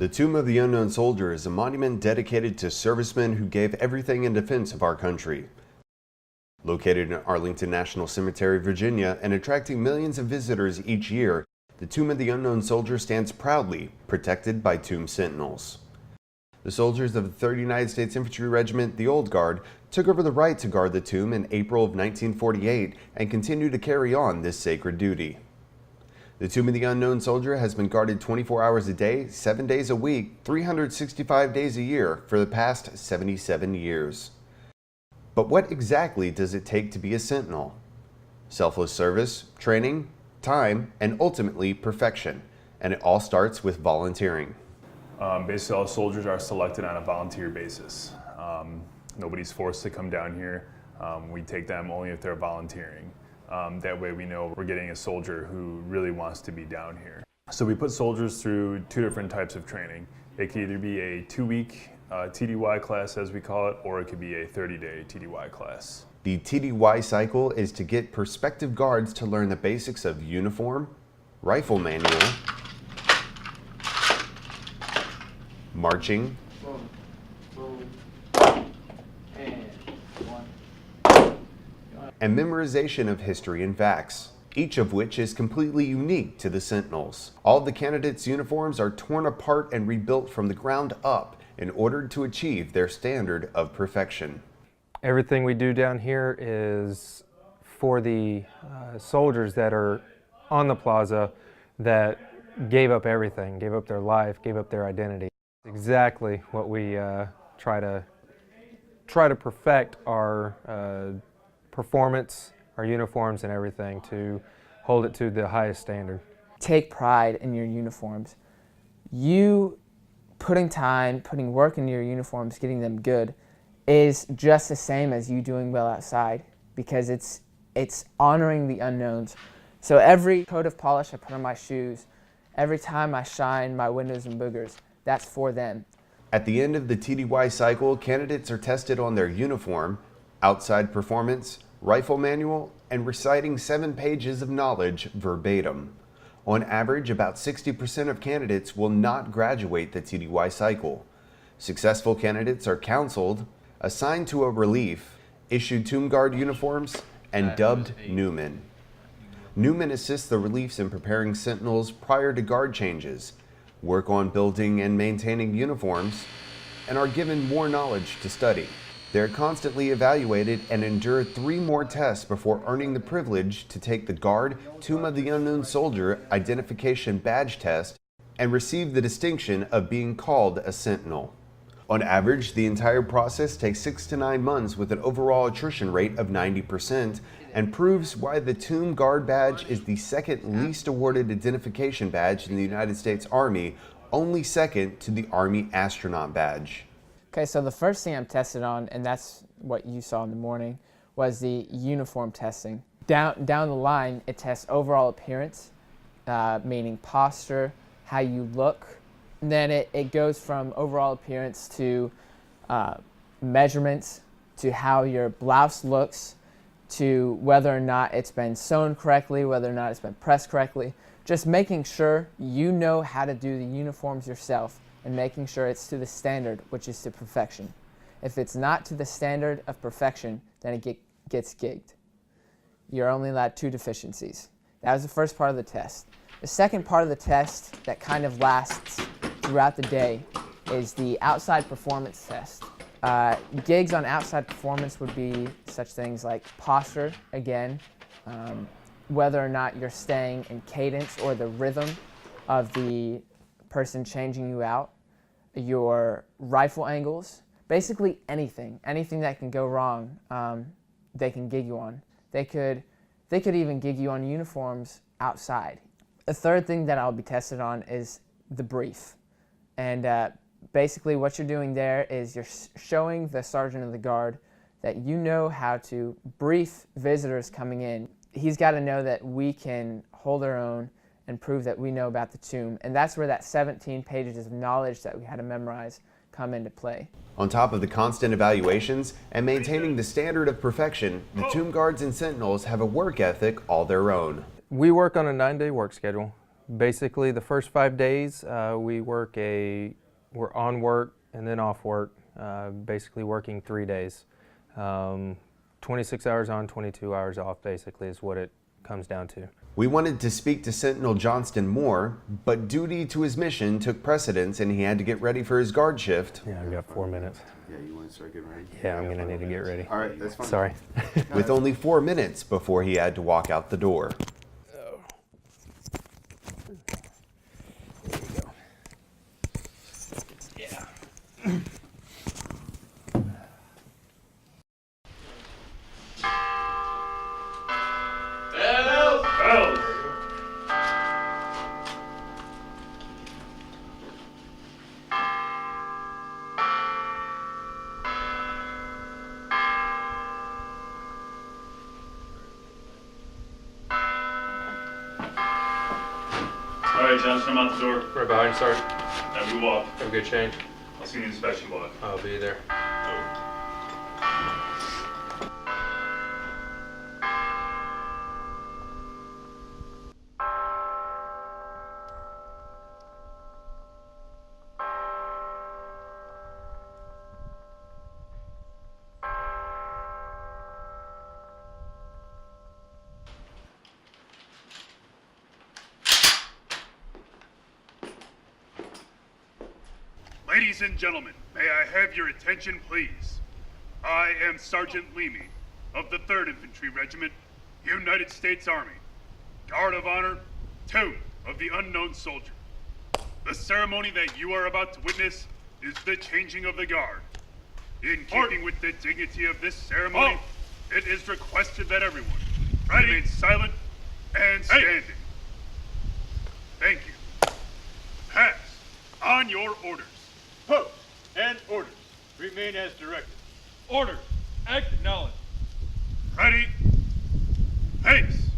The Tomb of the Unknown Soldier is a monument dedicated to servicemen who gave everything in defense of our country. Located in Arlington National Cemetery, Virginia, and attracting millions of visitors each year, the Tomb of the Unknown Soldier stands proudly, protected by tomb sentinels. The soldiers of the 3rd United States Infantry Regiment, the Old Guard, took over the right to guard the tomb in April of 1948 and continue to carry on this sacred duty. The Tomb of the Unknown Soldier has been guarded 24 hours a day, 7 days a week, 365 days a year for the past 77 years. But what exactly does it take to be a Sentinel? Selfless service, training, time, and ultimately perfection. And it all starts with volunteering. Basically, all soldiers are selected on a volunteer basis. Nobody's forced to come down here. We take them only if they're volunteering. That way we know we're getting a soldier who really wants to be down here. So we put soldiers through 2 different types of training. It could either be a 2-week TDY class, as we call it, or it could be a 30-day TDY class. The TDY cycle is to get prospective guards to learn the basics of uniform, rifle manual, marching, and memorization of history and facts, each of which is completely unique to the Sentinels. All of the candidates' uniforms are torn apart and rebuilt from the ground up in order to achieve their standard of perfection. Everything we do down here is for the soldiers that are on the plaza that gave up everything, gave up their life, gave up their identity. Exactly what we try to perfect our performance, our uniforms and everything, to hold it to the highest standard. Take pride in your uniforms. You putting time, putting work into your uniforms, getting them good, is just the same as you doing well outside, because it's honoring the unknowns. So every coat of polish I put on my shoes, every time I shine my windows and boogers, that's for them. At the end of the TDY cycle, candidates are tested on their uniform, outside performance, rifle manual, and reciting 7 pages of knowledge verbatim. On average, about 60% of candidates will not graduate the TDY cycle. Successful candidates are counseled, assigned to a relief, issued Tomb Guard uniforms, and dubbed Newmen. Newmen assist the reliefs in preparing Sentinels prior to guard changes, work on building and maintaining uniforms, and are given more knowledge to study. They're constantly evaluated and endure 3 more tests before earning the privilege to take the Guard Tomb of the Unknown Soldier Identification Badge Test and receive the distinction of being called a Sentinel. On average, the entire process takes 6 to 9 months with an overall attrition rate of 90% and proves why the Tomb Guard badge is the 2nd least awarded identification badge in the United States Army, only second to the Army Astronaut Badge. Okay, so the first thing I'm tested on, and that's what you saw in the morning, was the uniform testing. Down the line, it tests overall appearance, meaning posture, how you look. And then it goes from overall appearance to measurements, to how your blouse looks, to whether or not it's been sewn correctly, whether or not it's been pressed correctly. Just making sure you know how to do the uniforms yourself, and making sure it's to the standard, which is to perfection. If it's not to the standard of perfection, then it gets gigged. You're only allowed 2 deficiencies. That was the first part of the test. The second part of the test that kind of lasts throughout the day is the outside performance test. Gigs on outside performance would be such things like posture, again, whether or not you're staying in cadence or the rhythm of the person changing you out, your rifle angles, basically anything that can go wrong, they can gig you on. They could even gig you on uniforms outside. The third thing that I'll be tested on is the brief. And basically what you're doing there is you're showing the sergeant of the guard that you know how to brief visitors coming in. He's got to know that we can hold our own and prove that we know about the tomb. And that's where that 17 pages of knowledge that we had to memorize come into play. On top of the constant evaluations and maintaining the standard of perfection, the Tomb Guards and Sentinels have a work ethic all their own. We work on a 9-day work schedule. Basically, the first 5 days we're on work and then off work, basically working 3 days. 26 hours on, 22 hours off, basically, is what it comes down to. We wanted to speak to Sentinel Johnston more, but duty to his mission took precedence and he had to get ready for his guard shift. Yeah, I've got 4 minutes. Yeah, you want to start getting ready? Yeah, I'm gonna need to get ready. All right, that's fine. Sorry. With only 4 minutes before he had to walk out the door. All right, Johnson, I'm out the door. Right behind you, Sergeant. Now move off. Have a good change. I'll see you in the inspection block. I'll be there. Ladies and gentlemen, may I have your attention, please? I am Sergeant Leamy of the 3rd Infantry Regiment, United States Army. Guard of Honor, 2 of the Unknown Soldier. The ceremony that you are about to witness is the changing of the guard. In keeping with the dignity of this ceremony, it is requested that everyone remain silent and standing. Thank you. Pass on your orders. Post and orders remain as directed. Orders acknowledged. Ready? Pace.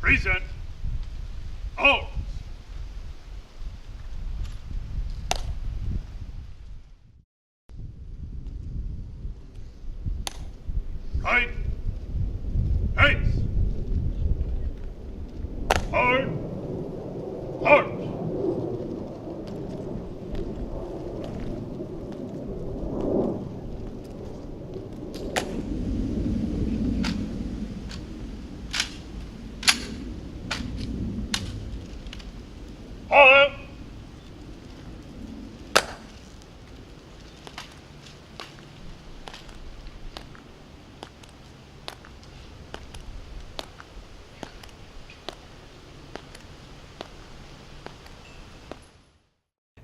Present. Arms. Right. Pace. Hard. March. All out.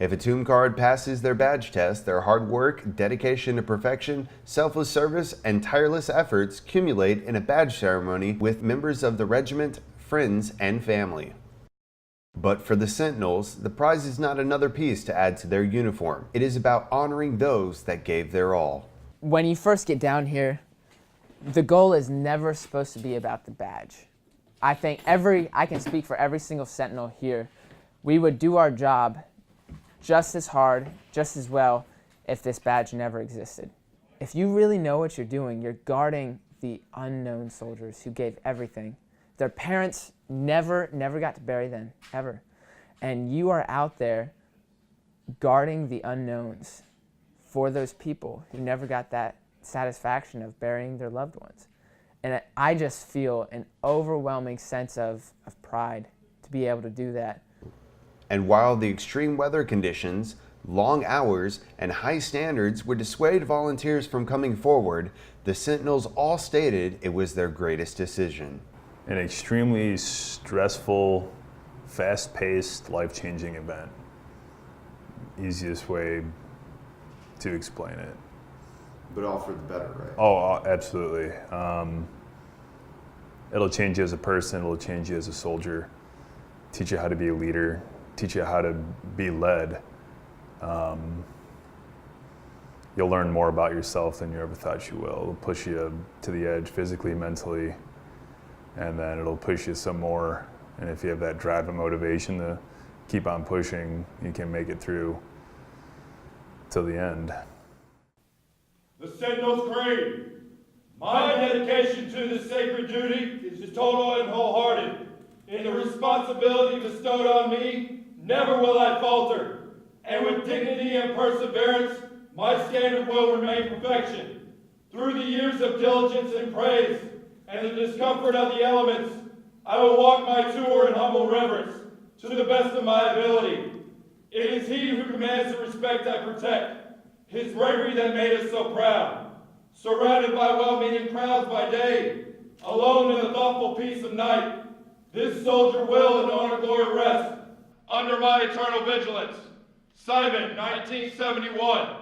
If a tomb guard passes their badge test, their hard work, dedication to perfection, selfless service, and tireless efforts accumulate in a badge ceremony with members of the regiment, friends, and family. But for the Sentinels, the prize is not another piece to add to their uniform. It is about honoring those that gave their all. When you first get down here, the goal is never supposed to be about the badge. I think I can speak for every single Sentinel here. We would do our job just as hard, just as well, if this badge never existed. If you really know what you're doing, you're guarding the unknown soldiers who gave everything. Their parents never got to bury them, ever. And you are out there guarding the unknowns for those people who never got that satisfaction of burying their loved ones. And I just feel an overwhelming sense of pride to be able to do that. And while the extreme weather conditions, long hours, and high standards would dissuade volunteers from coming forward, the Sentinels all stated it was their greatest decision. An extremely stressful, fast-paced, life-changing event. Easiest way to explain it. But all for the better, right? Oh, absolutely. It'll change you as a person, it'll change you as a soldier, teach you how to be a leader, teach you how to be led. You'll learn more about yourself than you ever thought you will. It'll push you to the edge physically, mentally, and then it'll push you some more. And if you have that drive and motivation to keep on pushing, you can make it through till the end. The Sentinel's creed. My dedication to this sacred duty is total and wholehearted. In the responsibility bestowed on me, never will I falter. And with dignity and perseverance, my standard will remain perfection. Through the years of diligence and praise, and the discomfort of the elements, I will walk my tour in humble reverence, to the best of my ability. It is he who commands the respect I protect, his bravery that made us so proud. Surrounded by well-meaning crowds by day, alone in the thoughtful peace of night, this soldier will in honor glory rest, under my eternal vigilance. Simon, 1971.